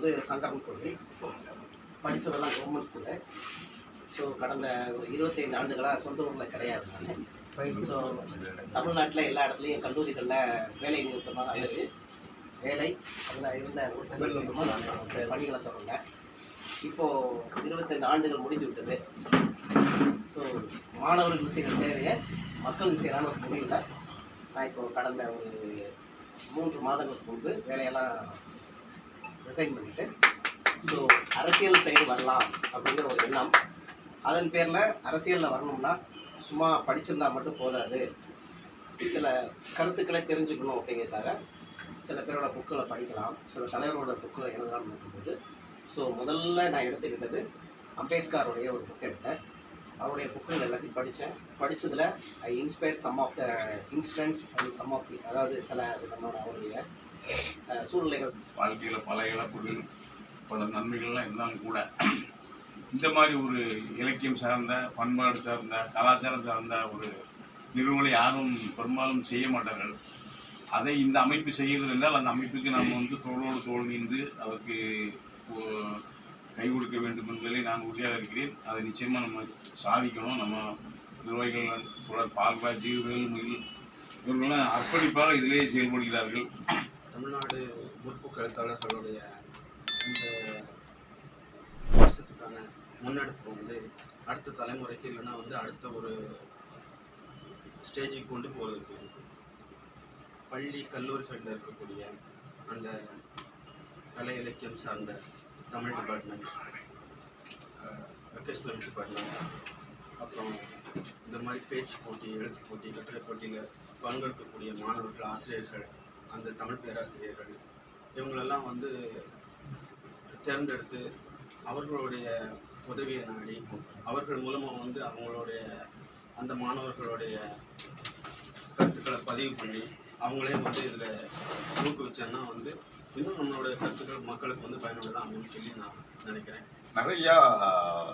வந்து சங்கரன் கோயில், படித்ததெல்லாம் government school. So கடந்த ஒரு 25 ஆண்டுகளாக சொந்த ஊரில் கிடையாது நான். ஸோ தமிழ்நாட்டில் எல்லா இடத்துலையும் கல்லூரிகளில் வேலை நிமித்தமாக அல்லது வேலை அதில் இருந்த ஒரு நான் பணிகளை சொல்கிறேன். இப்போது 25 ஆண்டுகள் முடிந்து விட்டது. ஸோ மாணவர்கள் செய்கிற சேவையை மக்களுக்கு செய்யலான்னு ஒரு முடிவில் நான் இப்போது கடந்த ஒரு 3 மாதங்களுக்கு முன்பு வேலையெல்லாம் ரிசைன் பண்ணிவிட்டு ஸோ அரசியல் சைடு வரலாம் அப்படிங்கிற ஒரு எண்ணம். அதன் பேரில் அரசியலில் வரணும்னா சும்மா படிச்சிருந்தால் மட்டும் போதாது, சில கருத்துக்களை தெரிஞ்சுக்கணும் அப்படிங்கிறதுக்காக சில பேரோட புக்களை படிக்கலாம், சில தலைவரோட புக்களை எழுதலாம்னு இருக்கும்போது ஸோ முதல்ல நான் எடுத்துக்கிட்டது அம்பேத்கருடைய ஒரு புக் எடுத்தேன். அவருடைய புக்குகள் எல்லாத்தையும் படித்ததில் I inspire some of the instances and some of the, அதாவது சில விதமான அவருடைய சூழ்நிலைகள். வாழ்க்கையில் பல இழப்புகள் பல நன்மைகள்லாம் இருந்தாலும் கூட இந்த மாதிரி ஒரு இலக்கியம் சார்ந்த, பண்பாடு சார்ந்த, கலாச்சாரம் சார்ந்த ஒரு நிறுவனங்களை யாரும் பெரும்பாலும் செய்ய மாட்டார்கள். அதை இந்த அமைப்பு செய்கிறது என்றால் அந்த அமைப்புக்கு நாம் வந்து தோளோடு தோல் நீந்து அதற்கு கை கொடுக்க வேண்டும் என்பதிலே நான் உறுதியாக இருக்கிறேன். அதை நிச்சயமாக நம்ம சாதிக்கணும். நம்ம நிர்வாகிகள் தொடர் பார்வா, ஜீவர்கள், முயல் இவர்களெல்லாம் அர்ப்பணிப்பாக இதிலேயே செயல்படுகிறார்கள். தமிழ்நாடு முற்போக்கு எழுத்தாளர்களுடைய இந்த வருஷத்துக்கான முன்னெடுப்பு வந்து அடுத்த தலைமுறைக்கு இல்லைன்னா வந்து அடுத்த ஒரு ஸ்டேஜுக்கு கொண்டு போகிறதுக்கு பள்ளி கல்லூரிகளில் இருக்கக்கூடிய அந்த கலை இலக்கியம் சார்ந்த தமிழ் டிபார்ட்மெண்ட், வெக்கேஷனல் டிபார்ட்மெண்ட், அப்புறம் இந்த மாதிரி பேச்சு போட்டி, எழுத்து போட்டி, கட்டுரை போட்டியில் பங்கெடுக்கக்கூடிய மாணவர்கள், ஆசிரியர்கள், அந்த தமிழ் பேராசிரியர்கள் இவங்களெல்லாம் வந்து தேர்ந்தெடுத்து அவர்களுடைய உதவியை நாடி அவர்கள் மூலமாக வந்து அவங்களுடைய அந்த மாணவர்களுடைய கருத்துக்களை பதிவு பண்ணி அவங்களே வந்து இதில் ஊக்குவிச்சேன்னா வந்து இன்னும் நம்மளுடைய கருத்துக்கள் மக்களுக்கு வந்து பயனுள்ளதாக அமைன்னு சொல்லி நான் நினைக்கிறேன். நிறையா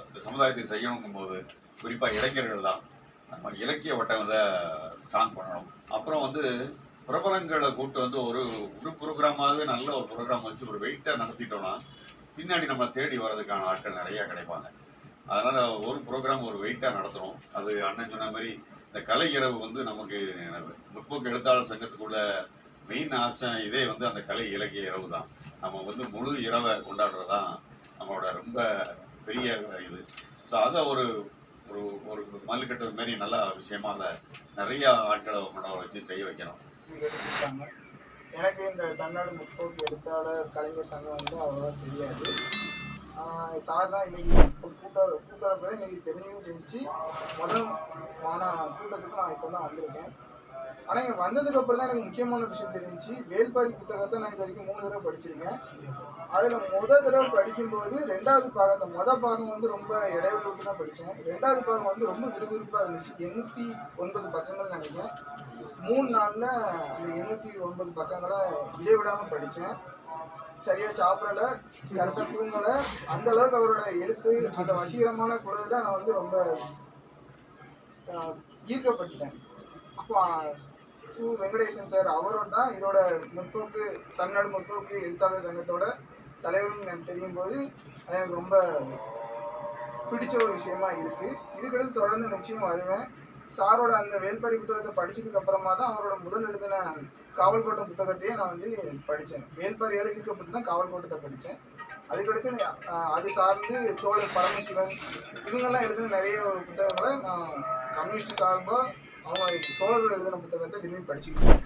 இந்த சமுதாயத்தை செய்யணுங்கும் போது குறிப்பாக இளைஞர்கள் தான் நம்ம இலக்கிய வட்டம் இதை ஸ்ட்ராங் பண்ணணும். அப்புறம் வந்து பிரபலங்களை கூட்டு வந்து ஒரு ப்ரோக்ராமாவது நல்ல ஒரு ப்ரோக்ராம் வச்சு ஒரு வெயிட்டாக நடத்திட்டோம்னா பின்னாடி நம்ம தேடி வர்றதுக்கான ஆட்கள் நிறையா கிடைப்பாங்க. அதனால் ஒரு ப்ரோக்ராம் ஒரு வெயிட்டாக நடத்துகிறோம். அது அண்ணன் சொன்ன மாதிரி இந்த கலை இரவு வந்து நமக்கு முற்போக்கு எழுத்தாளர் சங்கத்துக்குள்ள மெயின் ஆப்ஷன் இதே வந்து அந்த கலை இலக்கிய இரவு தான். நம்ம வந்து முழு இரவை கொண்டாடுறது தான் நம்மளோட ரொம்ப பெரிய இது. ஸோ அதை ஒரு ஒரு ஒரு மல்லுக்கட்டு மாரி நல்ல விஷயமா அதை நிறையா ஆட்களை கொண்டாட வச்சு செய்ய வைக்கணும். எனக்கு இந்த தமிழ்நாடு முற்போக்கு எழுத்தாளர் கலைஞர் சங்கம் வந்து அவ்வளோவா தெரியாது. சார் தான் இன்னைக்கு கூட்டப்போ இன்னைக்கு தெரிஞ்சும் தெரிஞ்சு முதல் கூட்டத்துக்கு நான் இப்போ தான் வந்திருக்கேன். ஆனால் இங்கே வந்ததுக்கப்புறம் தான் எனக்கு முக்கியமான விஷயம் தெரிஞ்சு வேல்பாரி புத்தகத்தை நான் இது வரைக்கும் 3 தடவை படிச்சிருக்கேன். அதில் முதல் தடவை படிக்கும்போது 2வது பாகத்தை பாகம் வந்து ரொம்ப இடைவெளி விட்டு தான் படித்தேன். 2வது பாகம் வந்து ரொம்ப விறுவிறுப்பாக இருந்துச்சு. 809 பக்கங்கள் நினைக்கிறேன். 3 நாளில் அந்த 809 பக்கங்களை இடைவிடாமல் படித்தேன். சரியாக சாப்பிடலை, கரெக்டாக தூங்கலை. அந்த அளவுக்கு அவரோட எழுத்து, அந்த வசீகரமான குரலில் நான் வந்து ரொம்ப ஈர்க்கப்பட்டுட்டேன். அப்போ சு வெங்கடேசன் சார் அவரோட தான் இதோட முற்போக்கு தமிழ்நாடு முற்போக்கு எழுத்தாளர் சங்கத்தோட தலைவர்னு எனக்கு தெரியும் போது அது எனக்கு ரொம்ப பிடிச்ச ஒரு விஷயமா இருக்குது. இதுக்கடுத்து தொடர்ந்து நிச்சயம் வருவேன். சாரோட அந்த வேல்பாரி புத்தகத்தை படித்ததுக்கு அப்புறமா தான் அவரோட முதல் எழுதின காவல்கோட்டம் புத்தகத்தையே நான் வந்து படித்தேன். வேல்பாரியால் ஈர்க்கப்பட்டு தான் காவல்கோட்டத்தை படித்தேன். அதுக்கடுத்து அது சார்ந்து தோழர் பரமசிவன் இவங்கெல்லாம் எழுதின நிறைய ஒரு புத்தகங்களை நான் கம்யூனிஸ்ட் சார்பாக அவங்க தோழர்கள் எழுதின புத்தகத்தை விரும்பி படிச்சுக்கிட்டேன்.